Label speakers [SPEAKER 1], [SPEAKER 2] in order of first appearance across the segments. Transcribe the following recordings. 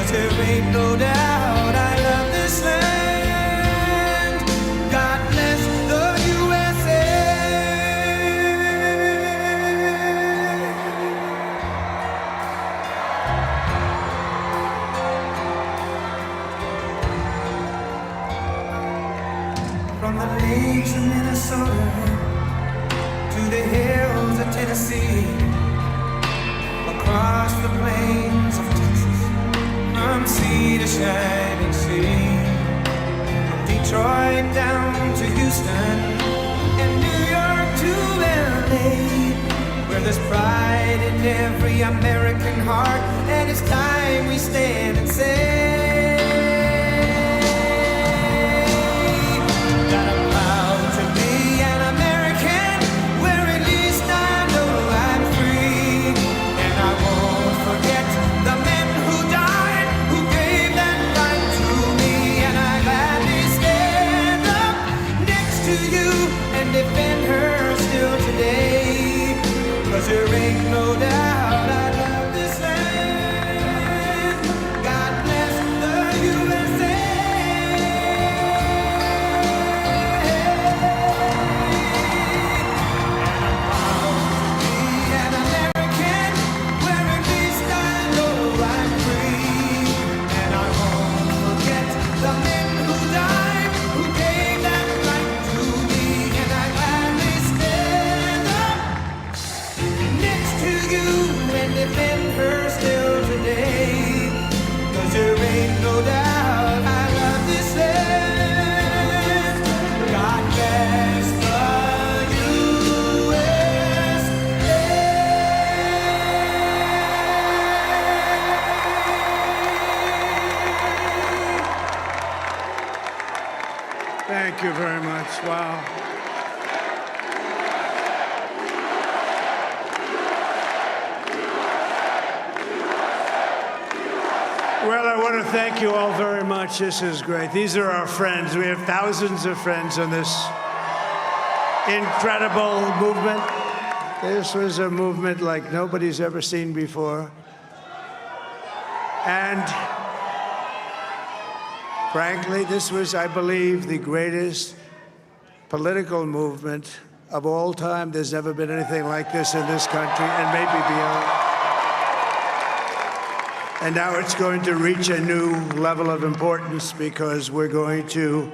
[SPEAKER 1] 'cause there ain't no doubt I love this land. God bless the USA. From the lakes of Minnesota to the hills of Tennessee, across the plains of Texas, from sea to shining sea, from Detroit down to Houston and New York to LA, where there's pride in every American heart, and it's time we stand and say that I'm proud to be an American, where at least I know I'm free, and I won't forget the men who died, who gave that right to me, and I gladly stand up next to you and defend her still today, 'cause there ain't no doubt I love this land. God bless the USA. Defend her still today, 'cause there ain't no doubt I love this land. God bless the USA.
[SPEAKER 2] Thank you very much. Wow. Well, I want to thank you all very much. This is great. These are our friends. We have thousands of friends in this incredible movement. This was a movement like nobody's ever seen before. And frankly, this was, I believe, the greatest political movement of all time. There's never been anything like this in this country, and maybe beyond. And now it's going to reach a new level of importance because we're going to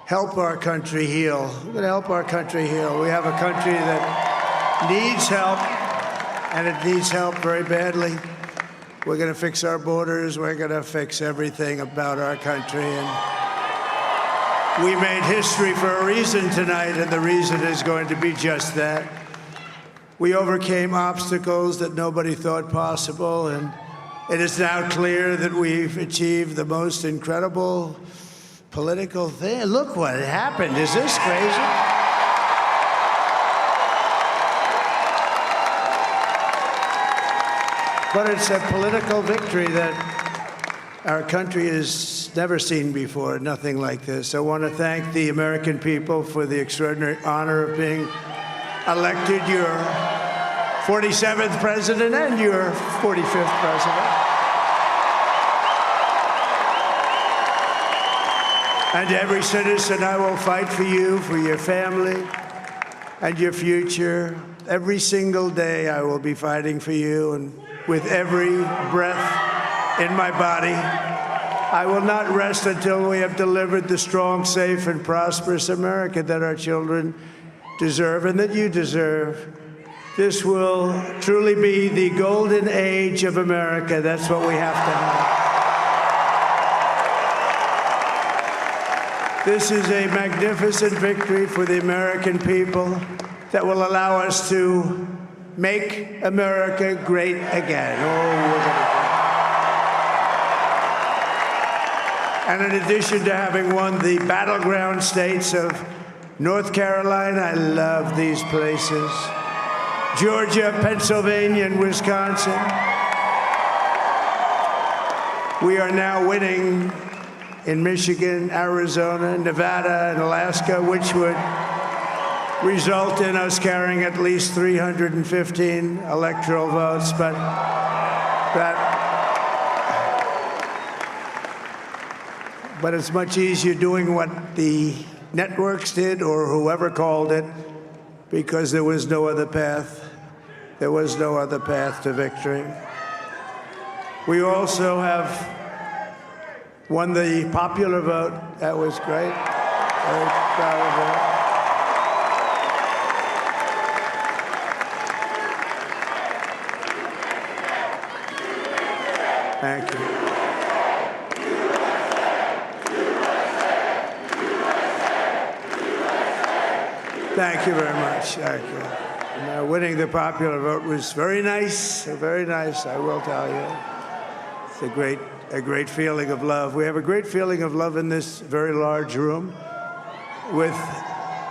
[SPEAKER 2] help our country heal. We're going to help our country heal. We have a country that needs help, and it needs help very badly. We're going to fix our borders. We're going to fix everything about our country. And we made history for a reason tonight, and the reason is going to be just that. We overcame obstacles that nobody thought possible, and it is now clear that we've achieved the most incredible political thing. Look what happened. Is this crazy? But it's a political victory that our country has never seen before, nothing like this. I want to thank the American people for the extraordinary honor of being elected your 47th president and your 45th president. And every citizen, I will fight for you, for your family, and your future. Every single day, I will be fighting for you, and with every breath in my body, I will not rest until we have delivered the strong, safe, and prosperous America that our children deserve and that you deserve. This will truly be the golden age of America. That's what we have to have. This is a magnificent victory for the American people that will allow us to make America great again. Oh, we're gonna do it. And in addition to having won the battleground states of North Carolina, I love these places, Georgia, Pennsylvania, and Wisconsin, we are now winning in Michigan, Arizona, Nevada, and Alaska, which would result in us carrying at least 315 electoral votes. But that But it's much easier doing what the networks did or whoever called it, because there was no other path. There was no other path to victory. We also have won the popular vote. That was great. Very proud of that. Thank you. Thank you very much. Thank you. And, winning the popular vote was very nice, I will tell you. It's a great feeling of love. We have a great feeling of love in this very large room with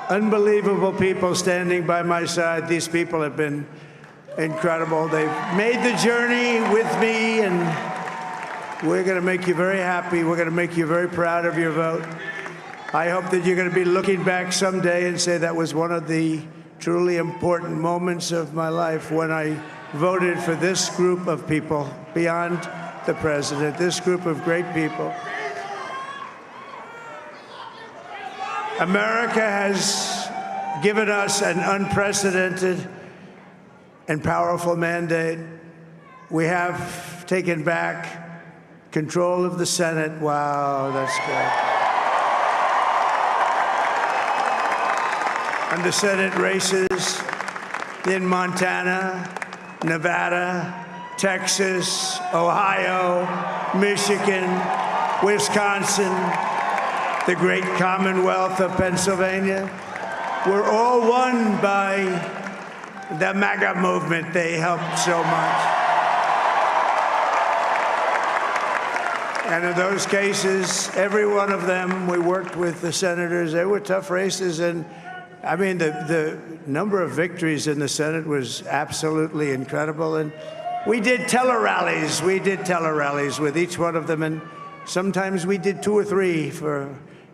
[SPEAKER 2] unbelievable people standing by my side. These people have been incredible. They've made the journey with me, and we're going to make you very happy. We're going to make you very proud of your vote. I hope that you're going to be looking back someday and say that was one of the truly important moments of my life when I voted for this group of people beyond the president, this group of great people. America has given us an unprecedented and powerful mandate. We have taken back control of the Senate. Wow, that's good. And the Senate races in Montana, Nevada, Texas, Ohio, Michigan, Wisconsin, the great Commonwealth of Pennsylvania, were all won by the MAGA movement. They helped so much. And in those cases, every one of them, we worked with the senators. They were tough races, and I mean, the number of victories in the Senate was absolutely incredible. And we did tele-rallies. We did tele-rallies with each one of them. And sometimes we did 2 or 3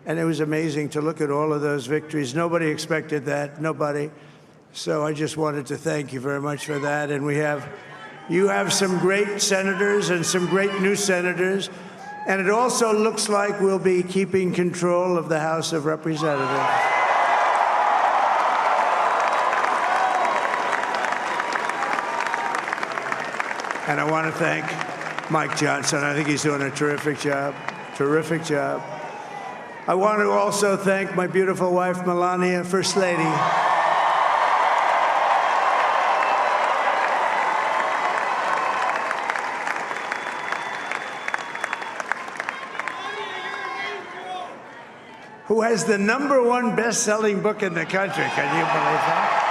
[SPEAKER 2] and it was amazing to look at all of those victories. Nobody expected that, nobody. So I just wanted to thank you very much for that. And you have some great senators and some great new senators. And it also looks like we'll be keeping control of the House of Representatives. And I want to thank Mike Johnson. I think he's doing a terrific job. Terrific job. I want to also thank my beautiful wife, Melania, First Lady. Who has the #1 best-selling book in the country. Can you believe that?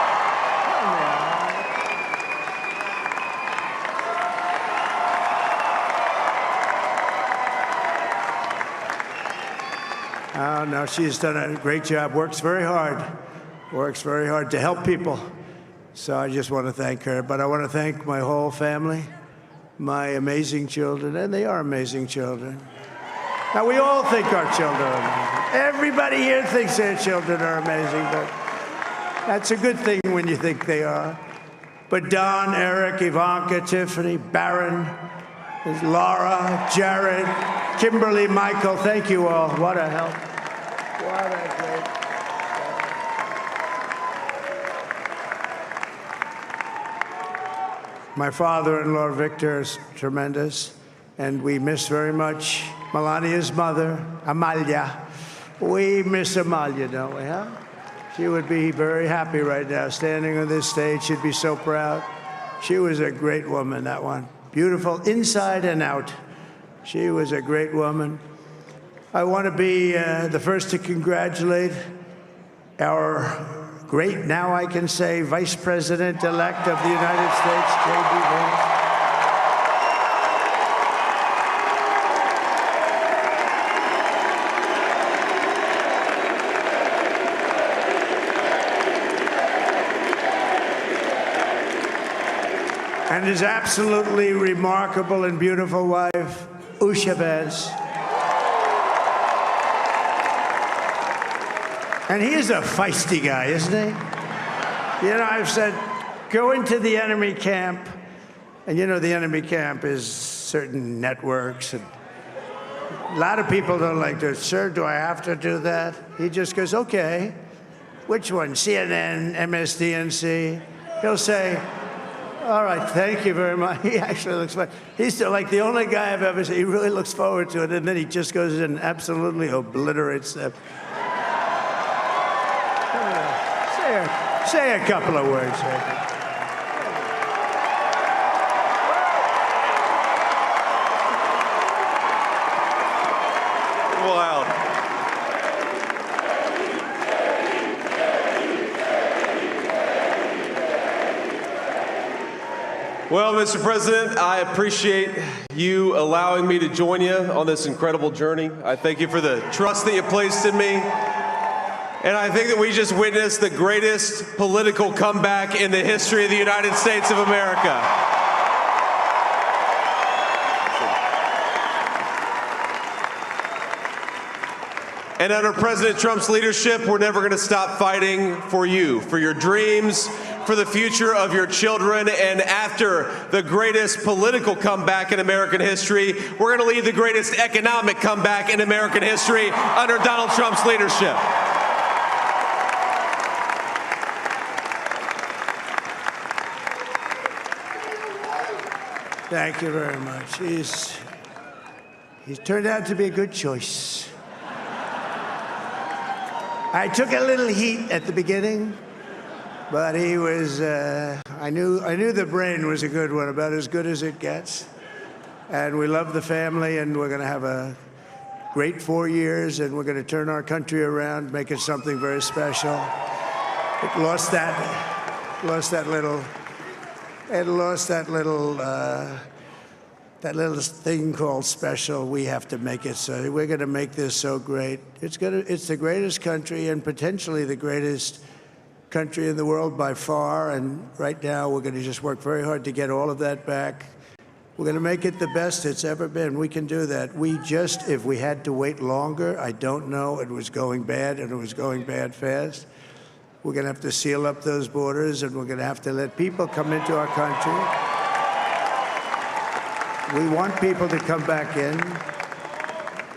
[SPEAKER 2] Oh, no, she's done a great job, works very hard to help people. So I just want to thank her. But I want to thank my whole family, my amazing children, and they are amazing children. Now, we all think our children are amazing. Everybody here thinks their children are amazing, but that's a good thing when you think they are. But Don, Eric, Ivanka, Tiffany, Barron, Laura, Jared, Kimberly, Michael, thank you all. What a help. What a great. My father-in-law, Victor, is tremendous, and we miss very much Melania's mother, Amalia. We miss Amalia, don't we, huh? She would be very happy right now, standing on this stage. She'd be so proud. She was a great woman, that one. Beautiful inside and out. She was a great woman. I want to be the first to congratulate our great, now I can say, Vice President-elect of the United States, J.D. Vance. And his absolutely remarkable and beautiful wife, Usha Vance. And he is a feisty guy, isn't he? You know, I've said, go into the enemy camp. And you know, the enemy camp is certain networks. And A lot of people don't like this. Sir, do I have to do that? He just goes, okay. Which one? CNN, MSDNC? He'll say, all right, thank you very much. He actually looks fine. He's like the only guy I've ever seen. He really looks forward to it, and then he just goes in and absolutely obliterates them. Say a couple of words.
[SPEAKER 3] Wild. Well, Mr. President, I appreciate you allowing me to join you on this incredible journey. I thank you for the trust that you placed in me. And I think that we just witnessed the greatest political comeback in the history of the United States of America. And under President Trump's leadership, we're never going to stop fighting for you, for your dreams, for the future of your children. And after the greatest political comeback in American history, we're going to lead the greatest economic comeback in American history under Donald Trump's leadership.
[SPEAKER 2] Thank you very much. He's turned out to be a good choice. I took a little heat at the beginning, but he was, I knew the brain was a good one, about as good as it gets. And we love the family, and we're going to have a great 4 years, and we're going to turn our country around, make it something very special. It lost that little thing called special. We have to make it so. We're going to make this so great. It's the greatest country and potentially the greatest country in the world by far. And right now, we're going to just work very hard to get all of that back. We're going to make it the best it's ever been. We can do that. If we had to wait longer, I don't know. It was going bad, and it was going bad fast. We're going to have to seal up those borders, and we're going to have to let people come into our country. We want people to come back in,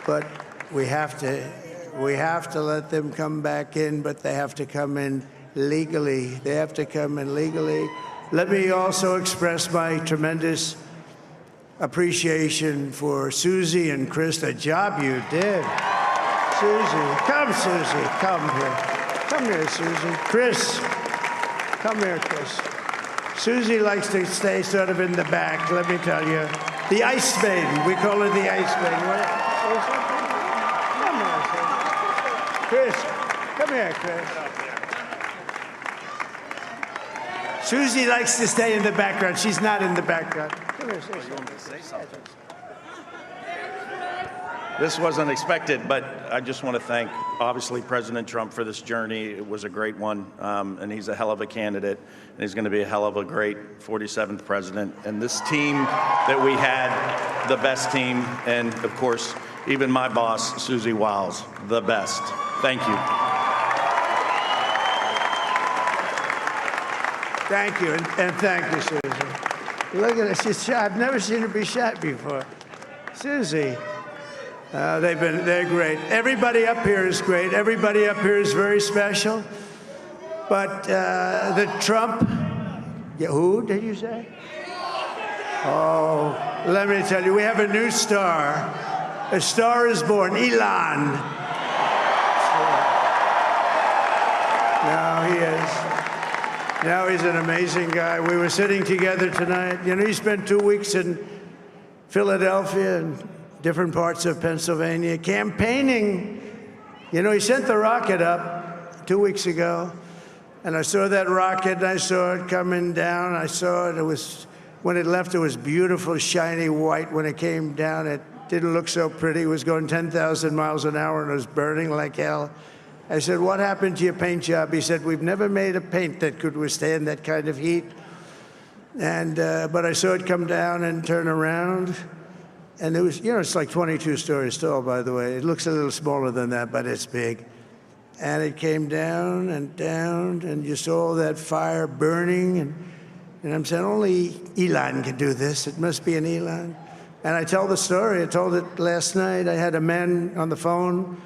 [SPEAKER 2] but we have to let them come back in, but they have to come in legally. They have to come in legally. Let me also express my tremendous appreciation for Susie and Chris, the job you did. Susie, come here. Come here, Susie. Chris, come here, Chris. Susie likes to stay sort of in the back, let me tell you. The Ice Maiden, we call her the Ice Maiden. Come here, Chris. Come here, Chris. Susie likes to stay in the background. She's not in the background. Come here, say something.
[SPEAKER 4] This wasn't expected, but I just want to thank, obviously, President Trump for this journey. It was a great one, and he's a hell of a candidate, and he's going to be a hell of a great 47th president. And this team that we had, the best team, and, of course, even my boss, Susie Wiles, the best. Thank you.
[SPEAKER 2] Thank you, and thank you, Susie. Look at her, she's shy. I've never seen her be shy before. Susie. They're great. Everybody up here is great. Everybody up here is very special. But the Trump, who did you say? Oh, let me tell you, we have a new star. A star is born, Elon. Now he is. Now he's an amazing guy. We were sitting together tonight. You know, he spent 2 weeks in Philadelphia and different parts of Pennsylvania, campaigning. You know, he sent the rocket up 2 weeks ago, and I saw that rocket, and I saw it coming down. I saw it. When it left, it was beautiful, shiny white. When it came down, it didn't look so pretty. It was going 10,000 miles an hour, and it was burning like hell. I said, what happened to your paint job? He said, we've never made a paint that could withstand that kind of heat. And but I saw it come down and turn around. And it was, you know, it's like 22 stories tall, by the way. It looks a little smaller than that, but it's big. And it came down, and you saw that fire burning. And I'm saying, only Elon can do this. It must be an Elon. And I tell the story. I told it last night. I had a man on the phone.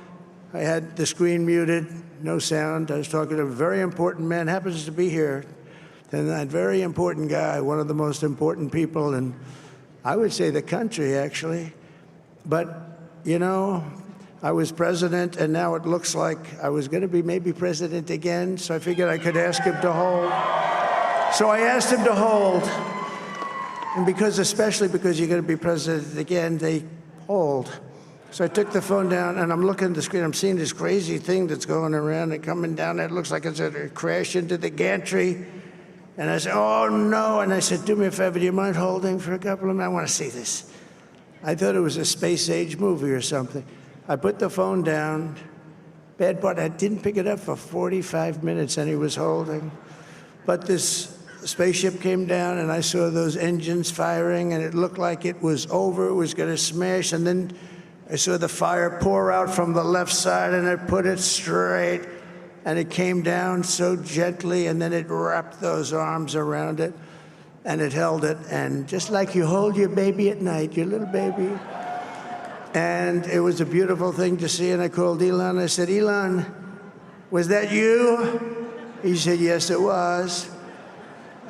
[SPEAKER 2] I had the screen muted, no sound. I was talking to a very important man, happens to be here. And that very important guy, one of the most important people in, I would say, the country, actually. But, you know, I was president, and now it looks like I was going to be maybe president again, so I figured I could ask him to hold. So I asked him to hold. And especially because you're going to be president again, they hold. So I took the phone down, and I'm looking at the screen. I'm seeing this crazy thing that's going around and coming down. It looks like it's going to crash into the gantry. And I said, oh, no. And I said, do me a favor, do you mind holding for a couple of minutes? I want to see this. I thought it was a space-age movie or something. I put the phone down. Bad part, I didn't pick it up for 45 minutes, and he was holding. But this spaceship came down, and I saw those engines firing, and it looked like it was over. It was going to smash. And then I saw the fire pour out from the left side, and I put it straight. And it came down so gently, and then it wrapped those arms around it, and it held it. And just like you hold your baby at night, your little baby. And it was a beautiful thing to see. And I called Elon. I said, Elon, was that you? He said, yes, it was.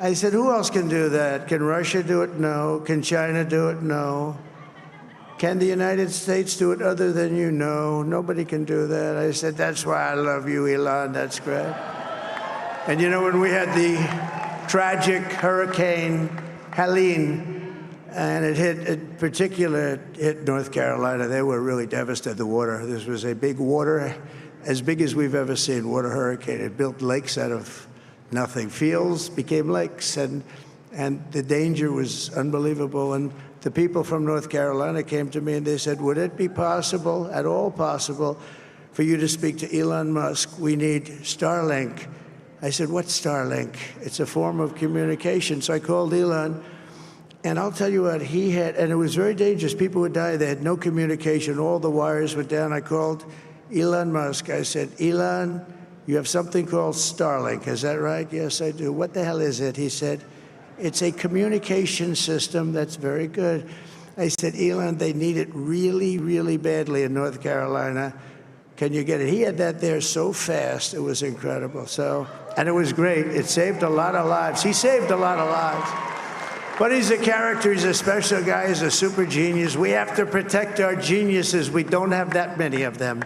[SPEAKER 2] I said, who else can do that? Can Russia do it? No. Can China do it? No. Can the United States do it other than you? No, nobody can do that. I said, that's why I love you, Elon. That's great. And you know, when we had the tragic Hurricane Helene, and it hit North Carolina, they were really devastated, the water. This was a big water, as big as we've ever seen, water hurricane. It built lakes out of nothing. Fields became lakes, and the danger was unbelievable. And the people from North Carolina came to me and they said, would it be possible, at all possible, for you to speak to Elon Musk? We need Starlink. I said, what's Starlink? It's a form of communication. So I called Elon, and I'll tell you what, he had, and it was very dangerous. People would die. They had no communication. All the wires were down. I called Elon Musk. I said, Elon, you have something called Starlink. Is that right? Yes, I do. What the hell is it? He said, it's a communication system that's very good. I said, Elon, they need it really, really badly in North Carolina. Can you get it? He had that there so fast. It was incredible. So, and it was great. It saved a lot of lives. He saved a lot of lives. But he's a character. He's a special guy. He's a super genius. We have to protect our geniuses. We don't have that many of them.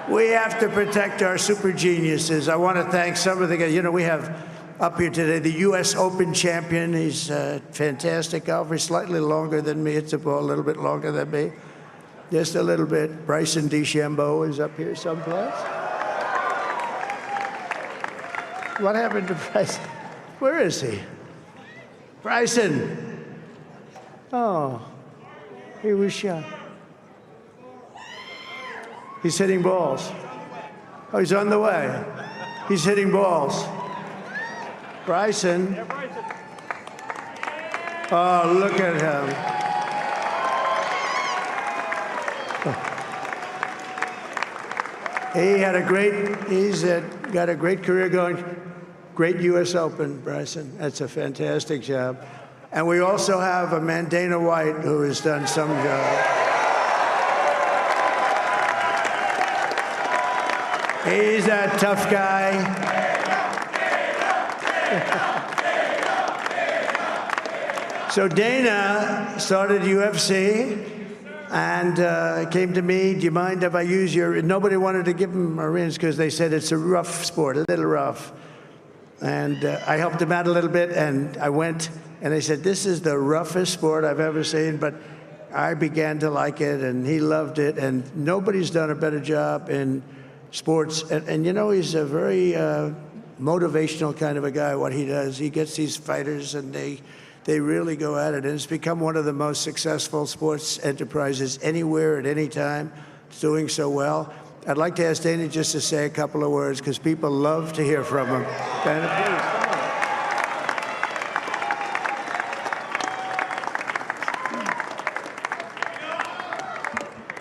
[SPEAKER 2] We have to protect our super geniuses. I want to thank some of the guys. You know, we have up here today, the U.S. Open champion. He's a fantastic golfer. He's slightly longer than me. It's a little bit longer than me. Just a little bit. Bryson DeChambeau is up here someplace. What happened to Bryson? Where is he? Bryson. Oh, he was shot. He's hitting balls. Oh, he's on the way. He's hitting balls. Bryson. Oh, look at him. He's got a great career going. Great U.S. Open, Bryson. That's a fantastic job. And we also have a man, Dana White, who has done some job. He's a tough guy. So Dana started UFC and came to me, do you mind if I use your, nobody wanted to give him Marines because they said it's a rough sport, a little rough. And I helped him out a little bit, and I went, and they said, this is the roughest sport I've ever seen, but I began to like it, and he loved it, and nobody's done a better job in sports. And you know, he's a very motivational kind of a guy, what he does. He gets these fighters, and they really go at it, and it's become one of the most successful sports enterprises anywhere at any time. It's doing so well. I'd like to ask Dana just to say a couple of words, because people love to hear from him. Dana,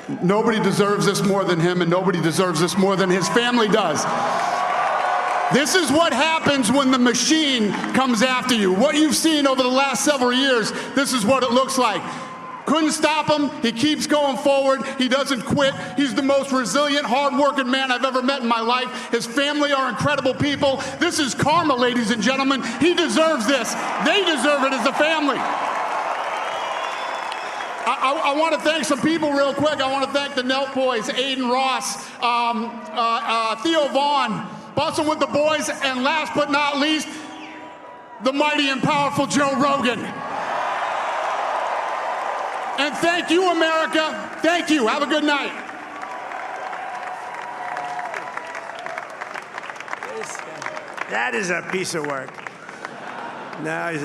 [SPEAKER 5] please. Nobody deserves this more than him, and nobody deserves this more than his family does. This is what happens when the machine comes after you. What you've seen over the last several years, this is what it looks like. Couldn't stop him. He keeps going forward. He doesn't quit. He's the most resilient, hardworking man I've ever met in my life. His family are incredible people. This is karma, ladies and gentlemen. He deserves this. They deserve it as a family. I want to thank some people real quick. I want to thank the Nelk Boys, Aiden Ross, Theo Vaughn, Bustin' with the Boys, and last but not least, the mighty and powerful Joe Rogan. And thank you, America. Thank you. Have a good night.
[SPEAKER 2] That is a piece of work. No, he's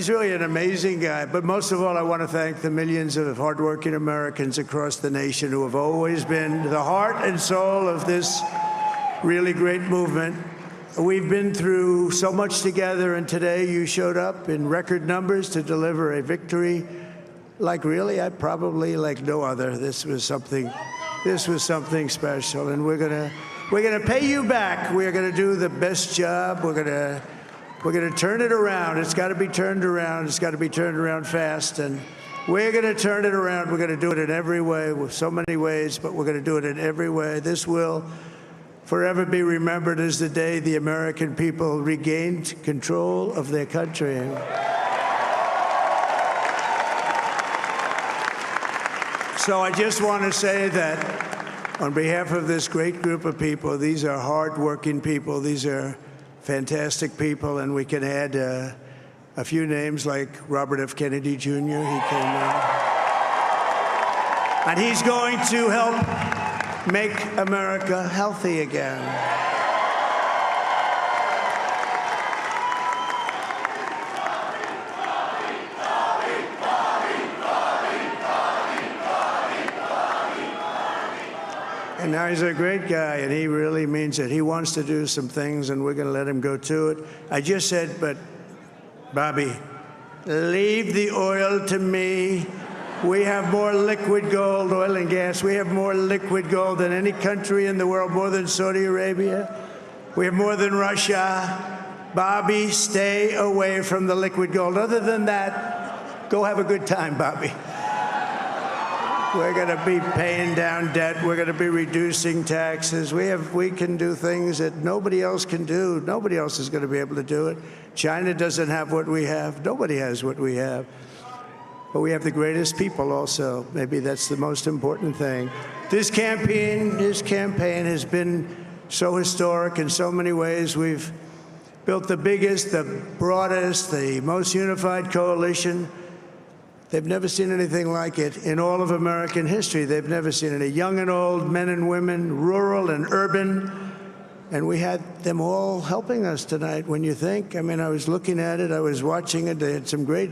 [SPEAKER 2] really an amazing guy. But most of all, I want to thank the millions of hardworking Americans across the nation who have always been the heart and soul of this really great movement. We've been through so much together, and today you showed up in record numbers to deliver a victory like like no other. This was something special, and we're gonna pay you back. We're gonna do the best job. We're gonna turn it around. It's got to be turned around. It's got to be turned around fast, and we're gonna turn it around. We're gonna do it in every way, with so many ways, but we're gonna do it in every way. This will forever be remembered as the day the American people regained control of their country. So I just want to say that on behalf of this great group of people, these are hard-working people. These are fantastic people, and we can add a few names like Robert F. Kennedy Jr. He came in. And he's going to help make America healthy again. And now he's a great guy, and he really means it. He wants to do some things, and we're going to let him go to it. I just said, but Bobby, leave the oil to me. We have more liquid gold, oil and gas. We have more liquid gold than any country in the world, more than Saudi Arabia. We have more than Russia. Bobby, stay away from the liquid gold. Other than that, go have a good time, Bobby. We're going to be paying down debt. We're going to be reducing taxes. We can do things that nobody else can do. Nobody else is going to be able to do it. China doesn't have what we have. Nobody has what we have. But we have the greatest people also. Maybe that's the most important thing. This campaign has been so historic in so many ways. We've built the biggest, the broadest, the most unified coalition. They've never seen anything like it in all of American history. They've never seen it. Young and old, men and women, rural and urban. And we had them all helping us tonight. When you think, I mean, I was looking at it, I was watching it. They had some great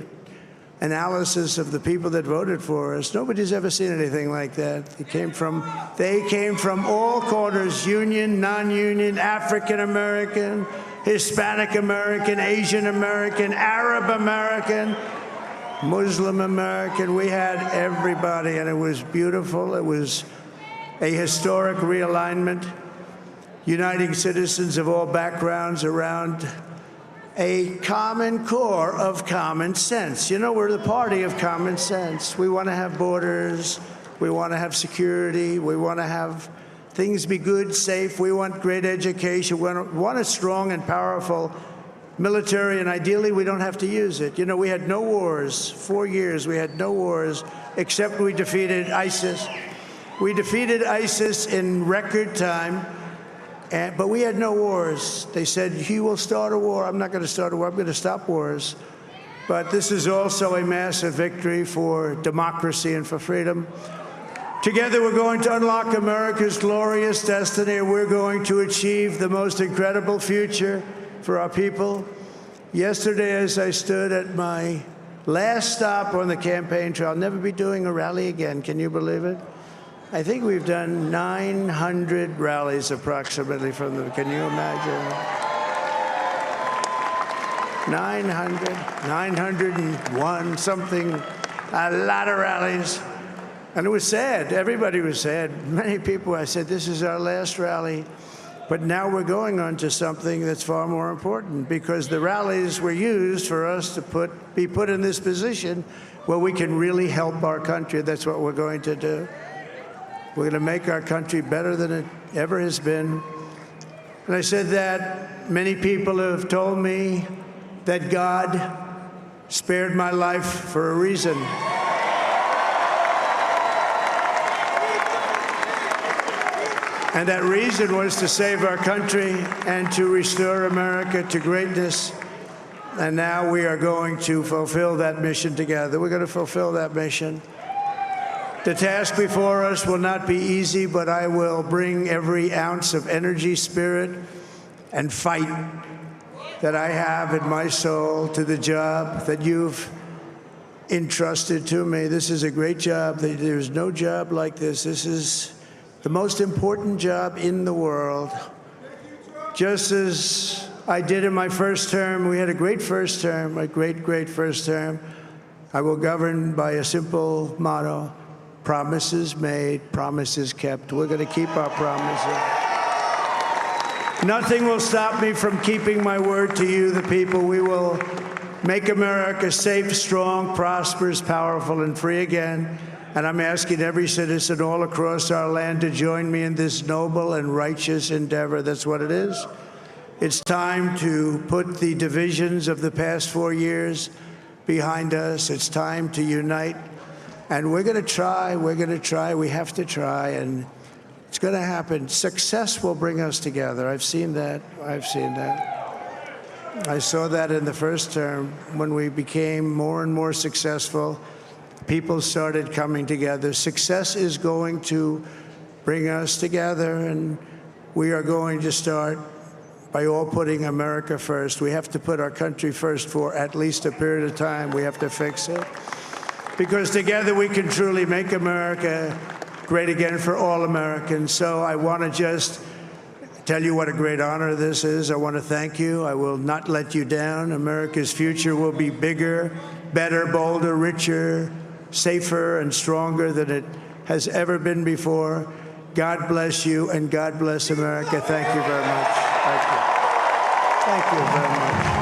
[SPEAKER 2] analysis of the people that voted for us. Nobody's ever seen anything like that. They came from all corners, union, non-union, African American, Hispanic American, Asian American, Arab American, Muslim American. We had everybody, and it was beautiful. It was a historic realignment, uniting citizens of all backgrounds around a common core of common sense. You know, we're the party of common sense. We want to have borders. We want to have security. We want to have things be good, safe. We want great education. We want a strong and powerful military, and ideally we don't have to use it. You know, we had no wars. 4 years we had no wars, except we defeated ISIS. We defeated ISIS in record time, but we had no wars. They said, he will start a war. I'm not going to start a war. I'm going to stop wars. But this is also a massive victory for democracy and for freedom. Together, we're going to unlock America's glorious destiny. We're going to achieve the most incredible future for our people. Yesterday, as I stood at my last stop on the campaign trail, I'll never be doing a rally again. Can you believe it? I think we've done 900 rallies approximately from them. Can you imagine? 901, something, a lot of rallies. And it was sad. Everybody was sad. Many people, I said, this is our last rally. But now we're going on to something that's far more important, because the rallies were used for us to be put in this position where we can really help our country. That's what we're going to do. We're going to make our country better than it ever has been. And I said that many people have told me that God spared my life for a reason. And that reason was to save our country and to restore America to greatness. And now we are going to fulfill that mission together. We're going to fulfill that mission. The task before us will not be easy, but I will bring every ounce of energy, spirit, and fight that I have in my soul to the job that you've entrusted to me. This is a great job. There's no job like this. This is the most important job in the world. Just as I did in my first term, we had a great first term, a great, great first term. I will govern by a simple motto: promises made, promises kept. We're going to keep our promises. Nothing will stop me from keeping my word to you, the people. We will make America safe, strong, prosperous, powerful, and free again. And I'm asking every citizen all across our land to join me in this noble and righteous endeavor. That's what it is. It's time to put the divisions of the past 4 years behind us. It's time to unite. And we're going to try. We're going to try. We have to try. And it's going to happen. Success will bring us together. I've seen that. I've seen that. I saw that in the first term when we became more and more successful. People started coming together. Success is going to bring us together, and we are going to start by all putting America first. We have to put our country first for at least a period of time. We have to fix it. Because together we can truly make America great again for all Americans. So I want to just tell you what a great honor this is. I want to thank you. I will not let you down. America's future will be bigger, better, bolder, richer, safer, and stronger than it has ever been before. God bless you, and God bless America. Thank you very much. Thank you. Thank you very much.